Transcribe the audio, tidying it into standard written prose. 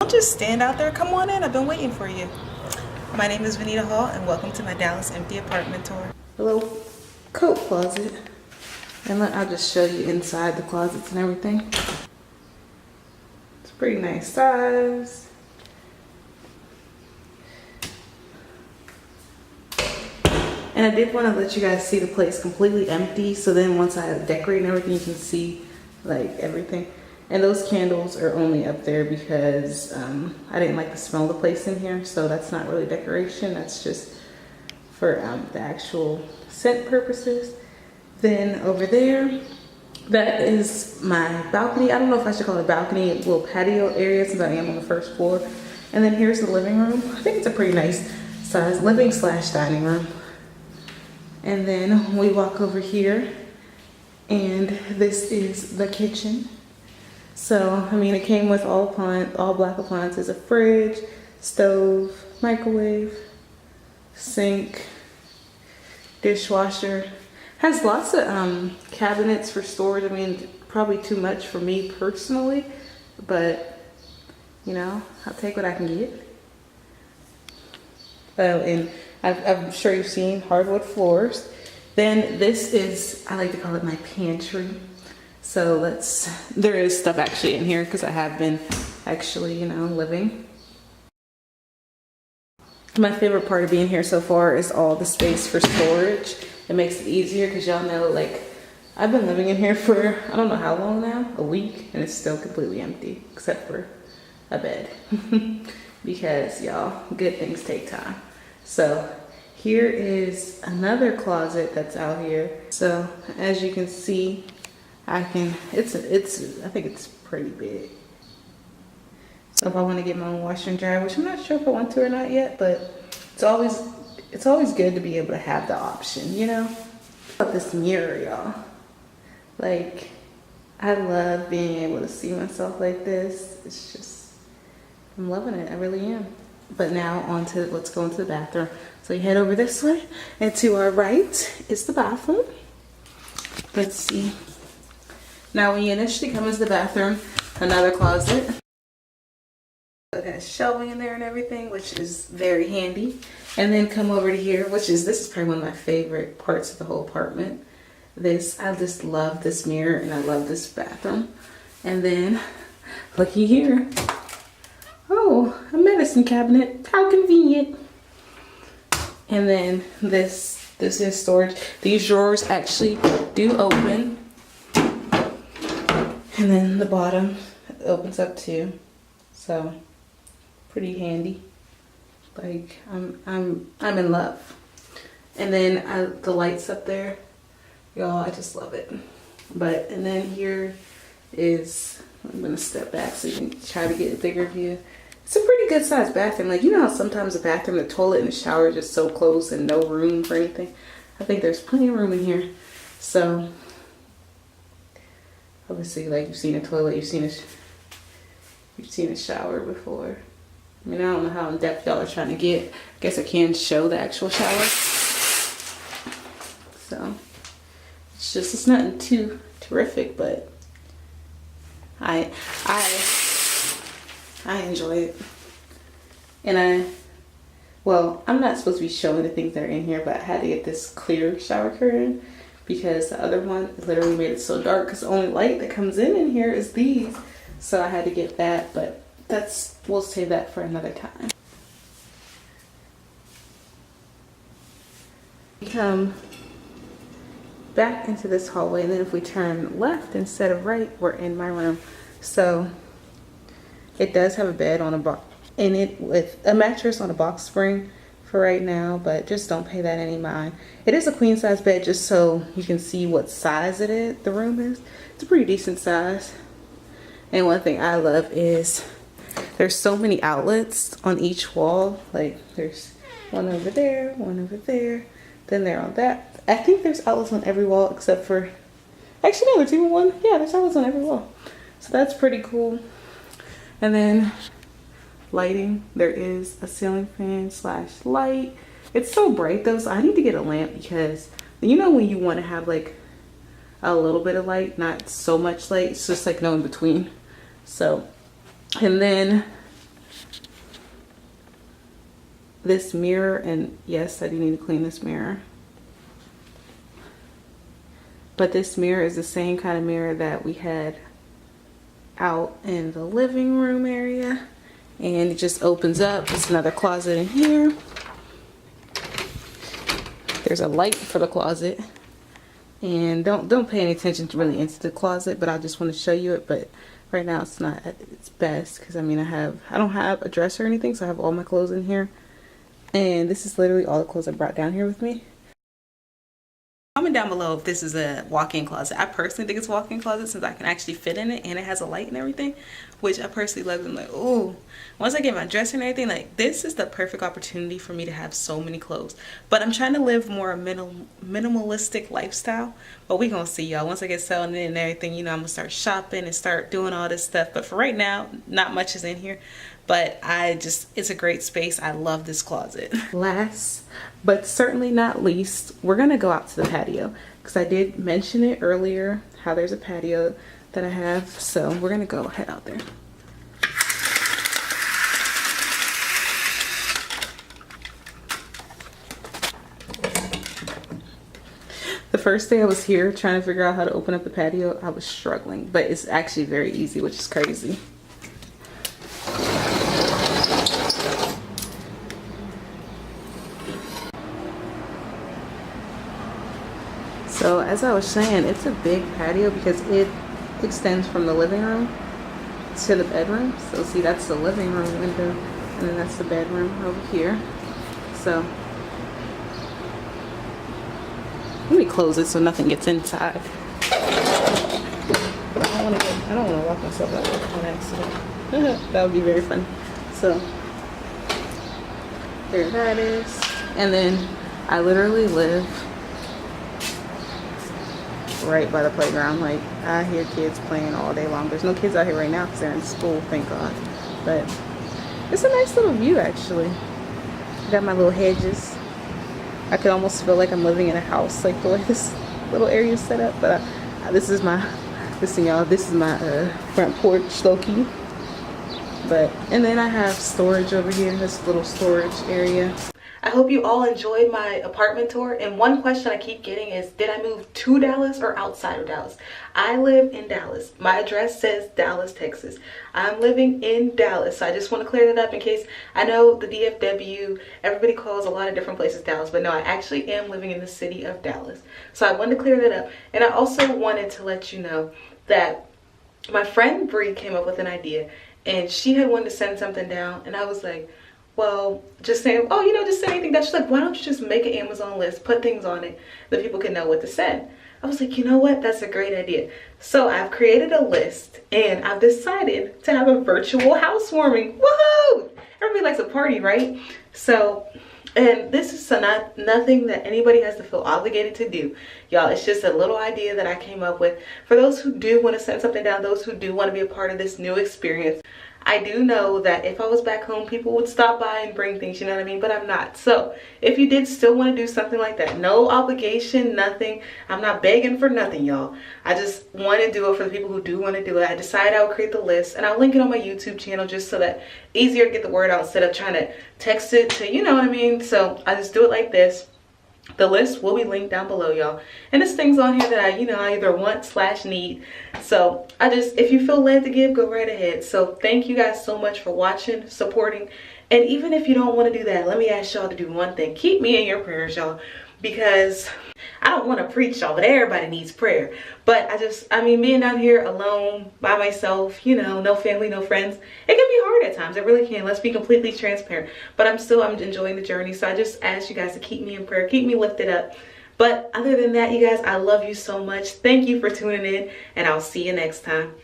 Don't just stand out there. Come on in. I've been waiting for you. My name is Vanita Hall, and welcome to my Dallas empty apartment tour. A little coat closet. And I'll just show you inside the closets and everything. It's a pretty nice size. And I did want to let you guys see the place completely empty, so then once I decorate and everything, you can see like everything. And those candles are only up there because I didn't like the smell of the place in here, so that's not really decoration. That's just for the actual scent purposes. Then over there, that is my balcony. I don't know if I should call it a balcony, a little patio area since I am on the first floor. And then here's the living room. I think it's a pretty nice size living / dining room. And then we walk over here, and this is the kitchen. So, I mean, it came with all black appliances, a fridge, stove, microwave, sink, dishwasher. Has lots of cabinets for storage. I mean, probably too much for me personally, but you know, I'll take what I can get. And I'm sure you've seen hardwood floors. Then this is, I like to call it my pantry. So there is stuff actually in here because I have been actually, you know, living. My favorite part of being here so far is all the space for storage. It makes it easier because y'all know, like, I've been living in here for, I don't know how long now, a week, and it's still completely empty except for a bed. Because y'all, good things take time. So here is another closet that's out here. So as you can see, I think it's pretty big. So if I want to get my own washer and dryer, which I'm not sure if I want to or not yet, but it's always good to be able to have the option, you know? About this mirror, y'all. Like, I love being able to see myself like this. It's just, I'm loving it. I really am. But now on to let's go into the bathroom. So you head over this way, and to our right is the bathroom. Let's see. Now when you initially come into the bathroom, another closet. It has shelving in there and everything, which is very handy. And then come over to here, this is probably one of my favorite parts of the whole apartment. I just love this mirror, and I love this bathroom. And then looky here. Oh, a medicine cabinet. How convenient. And then this is storage. These drawers actually do open. And then the bottom opens up too. So pretty handy. Like I'm in love. And then the lights up there, y'all, I just love it. And then here is, I'm gonna step back so you can try to get a bigger view. It's a pretty good sized bathroom. Like, you know how sometimes a bathroom, the toilet and the shower are just so close and no room for anything? I think there's plenty of room in here. So obviously, like, you've seen a toilet, you've seen a shower before. I mean, I don't know how in depth y'all are trying to get. I guess I can show the actual shower. So it's nothing too terrific, but I enjoy it. And I'm not supposed to be showing the things that are in here, but I had to get this clear shower curtain because the other one literally made it so dark because the only light that comes in here is these. So I had to get that, but we'll save that for another time. We come back into this hallway, and then if we turn left instead of right, we're in my room. So it does have a bed in it with a mattress on a box spring for right now, but just don't pay that any mind. It is a queen size bed, just so you can see what size the room is. It's a pretty decent size. And one thing I love is there's so many outlets on each wall. Like, there's one over there, then there on that. I think there's outlets on every wall except for, actually no, there's even one. Yeah, there's outlets on every wall. So that's pretty cool. And then lighting, there is a ceiling fan / light. It's so bright though, so I need to get a lamp because you know when you want to have like a little bit of light, not so much light, it's just like no in between. So, and then this mirror, and yes, I do need to clean this mirror. But this mirror is the same kind of mirror that we had out in the living room area. And it just opens up. It's another closet in here. There's a light for the closet. And don't pay any attention to really into the closet, but I just want to show you it. But right now it's not at its best because I mean I don't have a dresser or anything, so I have all my clothes in here. And this is literally all the clothes I brought down here with me. Comment down below if this is a walk-in closet. I personally think it's a walk-in closet since I can actually fit in it and it has a light and everything, which I personally love. I'm like, oh, once I get my dresser and everything, like this is the perfect opportunity for me to have so many clothes. But I'm trying to live more a minimalistic lifestyle. But we gonna see, y'all. Once I get settled in and everything, you know, I'm gonna start shopping and start doing all this stuff. But for right now, not much is in here. But it's a great space. I love this closet. Last but certainly not least, we're gonna go out to the patio because I did mention it earlier how there's a patio that I have. So we're gonna go head out there. The first day I was here trying to figure out how to open up the patio, I was struggling, but it's actually very easy, which is crazy. So as I was saying, it's a big patio because it extends from the living room to the bedroom. So see, that's the living room window, and then that's the bedroom over here. So let me close it so nothing gets inside. But I don't want to lock myself out on accident. That would be very fun. So there that is. And then I literally live right by the playground. Like, I hear kids playing all day long. There's no kids out here right now because they're in school, thank God. But it's a nice little view, actually. Got my little hedges. I could almost feel like I'm living in a house, like the way this little area is set up. But listen, y'all, this is my front porch, low-key. And then I have storage over here, this little storage area. I hope you all enjoyed my apartment tour. And one question I keep getting is, did I move to Dallas or outside of Dallas? I live in Dallas. My address says Dallas, Texas. I'm living in Dallas. So I just want to clear that up in case, I know the DFW, everybody calls a lot of different places Dallas, but no, I actually am living in the city of Dallas. So I wanted to clear that up. And I also wanted to let you know that my friend Bree came up with an idea, and she had wanted to send something down, and I was like, well, just saying, oh, you know, just send anything down. She's like, why don't you just make an Amazon list, put things on it that people can know what to send? I was like, you know what? That's a great idea. So I've created a list, and I've decided to have a virtual housewarming. Woohoo! Everybody likes a party, right? So, and this is nothing that anybody has to feel obligated to do. Y'all, it's just a little idea that I came up with for those who do want to send something down, those who do want to be a part of this new experience. I do know that if I was back home, people would stop by and bring things, you know what I mean? But I'm not. So if you did still want to do something like that, no obligation, nothing. I'm not begging for nothing, y'all. I just want to do it for the people who do want to do it. I decided I would create the list, and I'll link it on my YouTube channel just so that easier to get the word out instead of trying to text it to, you know what I mean? So I just do it like this. The list will be linked down below, y'all. And there's things on here that I either want/need. So if you feel led to give, go right ahead. So thank you guys so much for watching, supporting. And even if you don't want to do that, let me ask y'all to do one thing. Keep me in your prayers, y'all. Because I don't want to preach, y'all, but everybody needs prayer. But I mean, being down here alone by myself, you know, no family, no friends, it can be hard at times. It really can. Let's be completely transparent. But I'm enjoying the journey. So I just ask you guys to keep me in prayer, keep me lifted up. But other than that, you guys, I love you so much. Thank you for tuning in, and I'll see you next time.